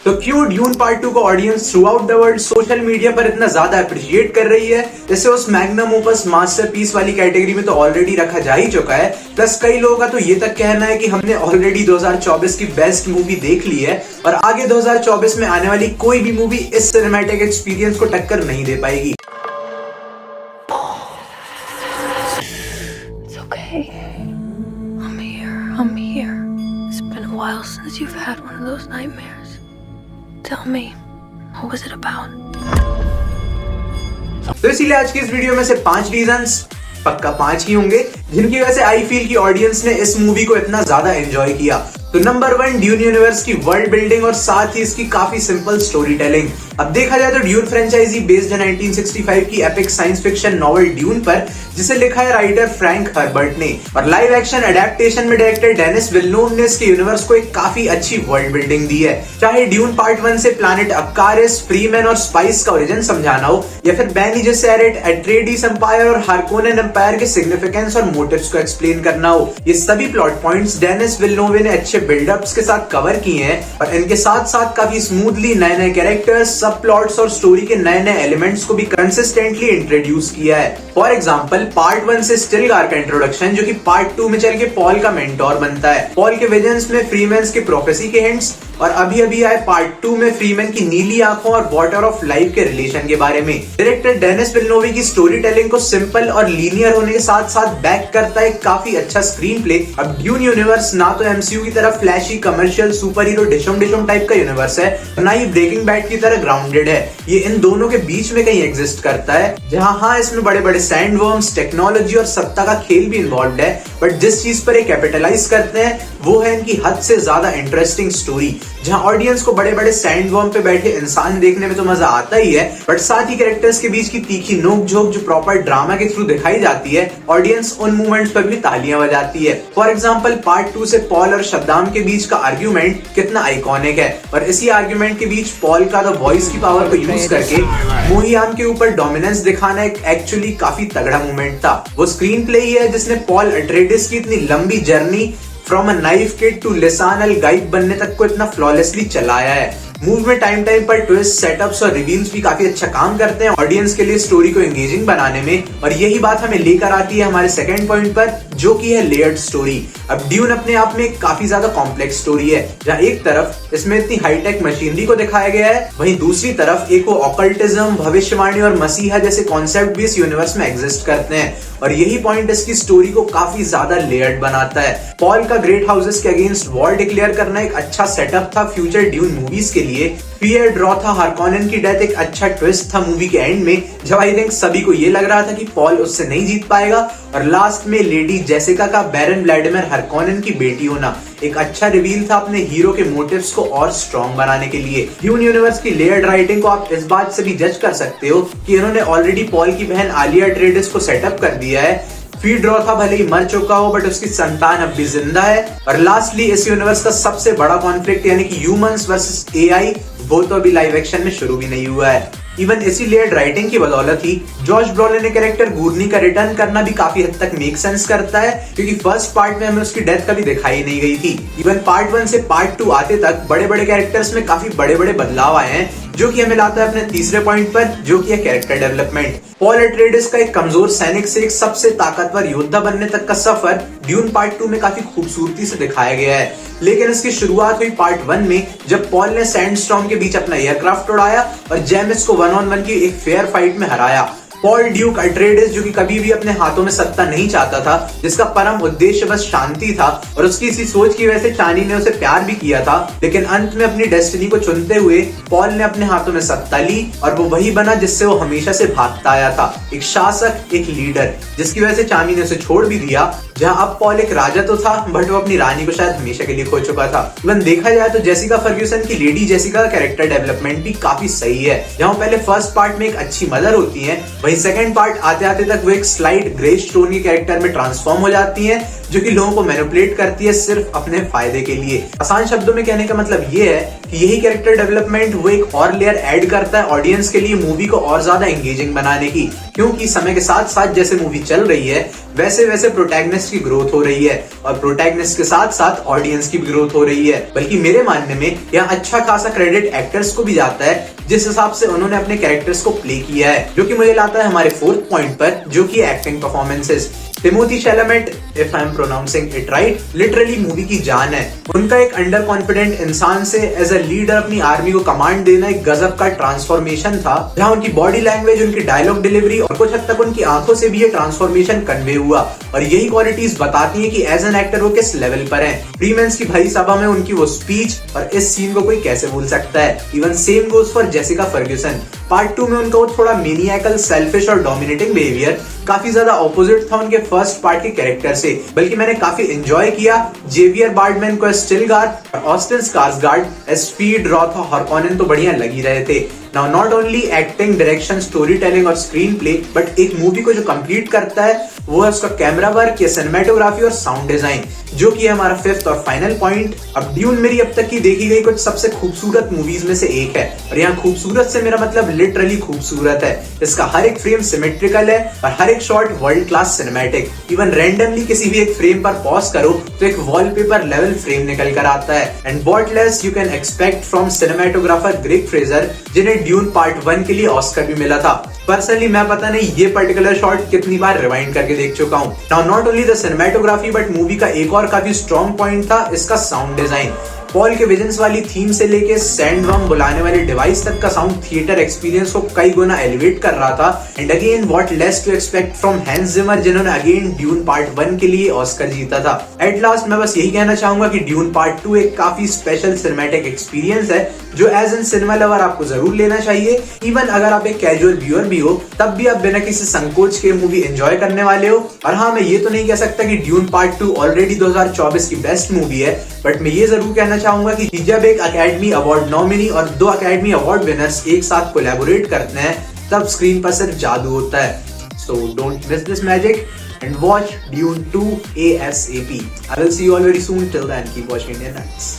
तो क्यों dune part 2 को audience through out the world social media पर इतना ज्यादा अप्रिशिएट कर रही है? इसे उस मैग्नम ओपस मास्टरपीस वाली कैटेगरी में तो ऑलरेडी रखा जा ही चुका है। प्लस कई लोगों का तो ये तक कहना है कि हमने ऑलरेडी 2024 की बेस्ट मूवी देख ली है और आगे 2024 में आने वाली कोई भी मूवी इस सिनेमैटिक एक्सपीरियंस को टक्कर नहीं दे पाएगी। I'm here. It's been a while since you've had one of those nightmares. Tell me, what was it about? तो इसीलिए आज की इस वीडियो में से 5 रीजंस, पक्का 5 ही होंगे, जिनकी वजह से आई फील की ऑडियंस ने इस मूवी को इतना ज्यादा एंजॉय किया। तो नंबर 1, ड्यून यूनिवर्स की वर्ल्ड बिल्डिंग और साथ ही इसकी काफी सिंपल स्टोरी टेलिंग। अब देखा जाए तो ड्यून फ्रेंचाइजी बेस्ड है 1965 की epic science fiction novel dune पर, जिसे लिखा है राइटर फ्रैंक हर्बर्ट ने, और लाइव एक्शन एडेप्टेशन में डायरेक्टर डेनिस विल्नोव ने इसके यूनिवर्स को एक काफी अच्छी वर्ल्ड बिल्डिंग दी है। चाहे ड्यून पार्ट 1 से प्लैनेट अकारिस, फ्रीमैन और स्पाइस का ओरिजिन समझाना हो, या फिर बेनी जेसेरेट, एट्रेडिस एम्पायर और हार्कोनेन एम्पायर के सिग्निफिकेंस और मोटिव्स को एक्सप्लेन करना हो, ये सभी प्लॉट पॉइंट्स डेनिस विल्नोव ने अच्छे बिल्डअप्स के साथ कवर किए हैं और इनके साथ साथ काफी स्मूथली नए नए कैरेक्टर्स, सब प्लॉट्स और स्टोरी के नए नए एलिमेंट्स को भी कंसिस्टेंटली इंट्रोड्यूस किया है। फॉर एग्जांपल पार्ट 1 से स्टिलगार का इंट्रोडक्शन, जो कि पार्ट 2 में चल के पॉल का मेंटोर बनता है, पॉल के विजन्स में फ्रीमैन के प्रोफेसी के हिंट्स, और अभी अभी आए पार्ट 2 में फ्रीमैन की नीली आंखों और वाटर ऑफ लाइफ के रिलेशन के बारे में। डायरेक्टर डेनिस विल्नोव की स्टोरी टेलिंग को सिंपल और लीनियर होने के साथ साथ बैक करता है काफी अच्छा स्क्रीन प्ले। अब ड्यून यूनिवर्स ना तो एमसीयू की तरह फ्लैशी कमर्शियल सुपर हीरो डिशम टाइप का यूनिवर्स है, ना ही ब्रेकिंग बैड की तरह ग्राउंडेड है। ये इन दोनों के बीच में कहीं एग्जिस्ट करता है, जहां हाँ इसमें बड़े बड़े सैंडवर्म्स, टेक्नोलॉजी और सत्ता का खेल भी इन्वॉल्व है, बट जिस चीज पर ये कैपिटलाइज करते हैं वो है इनकी हद से ज्यादा इंटरेस्टिंग स्टोरी, जहां ऑडियंस को बड़े बड़े सैंडवर्म पे बैठे इंसान देखने में तो मजा आता ही है, बट साथ ही कैरेक्टर्स के बीच की तीखी नोक-झोंक जो प्रॉपर ड्रामा के थ्रू दिखाई जाती है, ऑडियंस उन मोमेंट्स पर भी तालियां बजाती है। फॉर एग्जांपल पार्ट 2 से पॉल और शद्दाम के बीच का आर्ग्यूमेंट कितना आइकॉनिक है, और इसी आर्ग्यूमेंट के बीच पॉल का द वॉइस की पावर को यूज करके मोहियाम के ऊपर डोमिनेंस दिखाना एक एक्चुअली काफी तगड़ा मोमेंट था। वो स्क्रीन प्ले ही है जिसने पॉल अट्रेडिस की इतनी लंबी journey from a knife kid to Lisan al Gaib बनने तक को इतना फ्लॉलेसली चलाया है। मूव में टाइम पर ट्विस्ट, सेटअप्स और रिवील्स भी काफी अच्छा काम करते हैं ऑडियंस के लिए स्टोरी को एंगेजिंग बनाने में, और यही बात हमें लेकर आती है हमारे सेकंड पॉइंट पर, जो कि है लेयर्ड स्टोरी। अब ड्यून अपने आप में काफी ज्यादा कॉम्प्लेक्स स्टोरी है, जहां एक तरफ इसमें इतनी हाईटेक मशीनरी को दिखाया गया है, वहीं दूसरी तरफ एक ऑकल्टिज्म, भविष्यवाणी और मसीहा जैसे कॉन्सेप्ट भी इस यूनिवर्स में एग्जिस्ट करते हैं, और यही पॉइंट इसकी स्टोरी को काफी ज्यादा लेयर्ड बनाता है। पॉल का ग्रेट हाउसेस के अगेंस्ट वॉर डिक्लेयर करना एक अच्छा सेटअप था फ्यूचर ड्यून मूवीज के लिए। फियर ड्रॉ था, हार्कोनेन की डेथ एक अच्छा ट्विस्ट था मूवी के एंड में, जब आई थिंक सभी को ये लग रहा था कि पॉल उससे नहीं जीत पाएगा, और लास्ट में लेडी जेसिका का बैरन व्लादिमीर हार्कोनेन की बेटी होना एक अच्छा रिवील था अपने हीरो के मोटिव्स को और स्ट्रॉन्ग बनाने के लिए। ड्यून यूनिवर्स की लेयर्ड राइटिंग को आप इस बात से भी जज कर सकते हो कि इन्होंने ऑलरेडी पॉल की बहन आलिया अट्रेडिस को सेटअप कर दिया है। फीड्रॉ था भले ही मर चुका हो, बट उसकी संतान अब भी जिंदा है, और लास्टली इस यूनिवर्स का सबसे बड़ा कॉन्फ्लिक्ट यानी कि ह्यूमंस वर्सेस एआई, वो तो अभी लाइव एक्शन में शुरू भी नहीं हुआ है। इवन इसी लेयर्ड राइटिंग की बदौलत ही जॉश ब्रॉलिन ने कैरेक्टर गूर्नी का रिटर्न करना भी काफी हद तक मेक सेंस करता है, क्योंकि फर्स्ट पार्ट में हमें उसकी डेथ कभी दिखाई नहीं गई थी। इवन पार्ट 1 से पार्ट 2 आते तक बड़े बड़े कैरेक्टर्स में काफी बड़े बड़े बदलाव आए हैं, जो कि हमें लाता है अपने तीसरे पॉइंट पर, जो कि है कैरेक्टर डेवलपमेंट। पॉल अट्रेडिस का एक कमजोर सैनिक से एक सबसे ताकतवर योद्धा बनने तक का सफर ड्यून पार्ट 2 में काफी खूबसूरती से दिखाया गया है, लेकिन इसकी शुरुआत हुई पार्ट 1 में, जब पॉल ने सैंडस्टॉर्म के बीच अपना एयरक्राफ्ट उड़ाया और जेमिस को 1-on-1 की एक फेयर फाइट में हराया। पॉल ड्यूक अट्रेडिस, जो कि कभी भी अपने हाथों में सत्ता नहीं चाहता था, जिसका परम उद्देश्य बस शांति था, और उसकी इसी सोच की वजह से चानी ने उसे प्यार भी किया था, लेकिन अंत में अपनी डेस्टिनी को चुनते हुए पॉल ने अपने हाथों में सत्ता ली, और वो वही बना जिससे वो हमेशा से भागता आया था, एक शासक, एक लीडर, जिसकी वजह से चानी ने उसे छोड़ भी दिया। जहां अब पॉल एक राजा तो था, बट वो अपनी रानी को शायद हमेशा के लिए खो चुका था। इवन देखा जाए तो जेसिका फर्ग्यूसन की लेडी जेसिका का कैरेक्टर डेवलपमेंट भी काफी सही है, जहां पहले फर्स्ट पार्ट में एक अच्छी मदर होती है, वहीं सेकंड पार्ट आते आते तक वो एक स्लाइट ग्रे स्टोन की कैरेक्टर में ट्रांसफॉर्म हो जाती है, जो कि लोगों को मैनिपुलेट करती है सिर्फ अपने फायदे के लिए। आसान शब्दों में कहने का मतलब ये है कि यही कैरेक्टर डेवलपमेंट वो एक और लेयर ऐड करता है ऑडियंस के लिए मूवी को और ज्यादा एंगेजिंग बनाने की, क्योंकि समय के साथ साथ जैसे मूवी चल रही है वैसे वैसे प्रोटैगनिस्ट की ग्रोथ हो रही है और प्रोटैगनिस्ट के साथ साथ ऑडियंस की भी ग्रोथ हो रही है। बल्कि मेरे मानने में यहाँ अच्छा खासा क्रेडिट एक्टर्स को भी जाता है जिस हिसाब से उन्होंने अपने कैरेक्टर्स को प्ले किया है, जो कि मुझे लाता है हमारे फोर्थ पॉइंट पर, जो कि acting performances. Timothee Chalamet, if I am pronouncing it right, literally movie की जान है। उनका एक अंडर कॉन्फिडेंट इंसान से एज अ लीडर अपनी आर्मी को कमांड देना एक गजब का ट्रांसफॉर्मेशन था, जहां उनकी बॉडी लैंग्वेज, उनकी डायलॉग डिलीवरी और कुछ हद तक उनकी आंखों से भी ये ट्रांसफॉर्मेशन कन्वे हुआ। और यही क्वालिटीज बताती है कि एज एन एक्टर वो किस लेवल पर हैं। फ्रीमेंस की भरी सभा में उनकी वो स्पीच और इस सीन को कोई कैसे भूल सकता है। Even same goes for Jessica Ferguson. Part 2 में उनका वो थोड़ा मेनियाकल, सेल्फिश और डोमिनेटिंग बिहेवियर काफी ज्यादा ऑपोजिट था उनके फर्स्ट पार्ट के कैरेक्टर से। बल्कि मैंने काफी एंजॉय किया जेवियर बार्डमैन को एज स्टिलगार्ड और ऑस्टिन स्कार्सगार्ड एज स्पीड, रॉथ और हार्कोनेन तो बढ़िया लग ही रहे थे। Now not only acting, direction, story telling और स्क्रीन प्ले, बट एक मूवी को जो कंप्लीट करता है वो है उसका कैमरा वर्क या सिनेमेटोग्राफी और साउंड डिजाइन, जो कि है हमारा फिफ्थ और फाइनल पॉइंट। अब ड्यून मेरी अब तक की देखी गई कुछ सबसे खूबसूरत मूवीज में से एक है, और यहाँ खूबसूरत से मेरा मतलब लिटरली खूबसूरत है। इसका हर एक फ्रेम सिमेट्रिकल है और हर एक shot world class cinematic. Even randomly किसी भी एक फ्रेम पर पॉज करो तो एक वॉलपेपर लेवल फ्रेम निकल कर आता है। And what less you can expect from cinematographer Greg Fraser, जिन्हें ड्यून पार्ट 1 के लिए ऑस्कर भी मिला था। पर्सनली मैं पता नहीं ये पर्टिकुलर शॉट कितनी बार रिवाइंड करके देख चुका हूँ। Now not only the cinematography but movie का एक और काफी स्ट्रॉन्ग पॉइंट था इसका साउंड डिजाइन। पॉल के विजन्स वाली थीम से लेके सैंडवर्म बुलाने वाले डिवाइस तक का साउंड थिएटर एक्सपीरियंस को कई गुना एलिवेट कर रहा था। And again what less to expect from Hans Zimmer, जिन्होंने अगेन ड्यून पार्ट 1 के लिए ऑस्कर जीता था। एट लास्ट मैं बस यही कहना चाहूंगा कि ड्यून पार्ट 2 एक काफी स्पेशल सिनेमैटिक एक्सपीरियंस है जो एज एन सिनेमा लवर आपको जरूर लेना चाहिए। इवन अगर आप एक कैजुअल व्यूअर भी हो तब भी आप बिना किसी संकोच के मूवी एंजॉय करने वाले हो। और हाँ, मैं ये तो नहीं कह सकता कि ड्यून पार्ट 2 ऑलरेडी 2024 की बेस्ट मूवी है, बट मैं ये जरूर कहना चाहूंगा कि जब एक अकेडमी अवार्ड नॉमिनी और 2 अकेडमी अवार्ड विनर्स एक साथ कोलैबोरेट करते हैं तब स्क्रीन पर सिर्फ जादू होता है। So don't miss this magic and watch Dune 2 ASAP. I will see you all very soon. Till then, keep watching Indian Nights.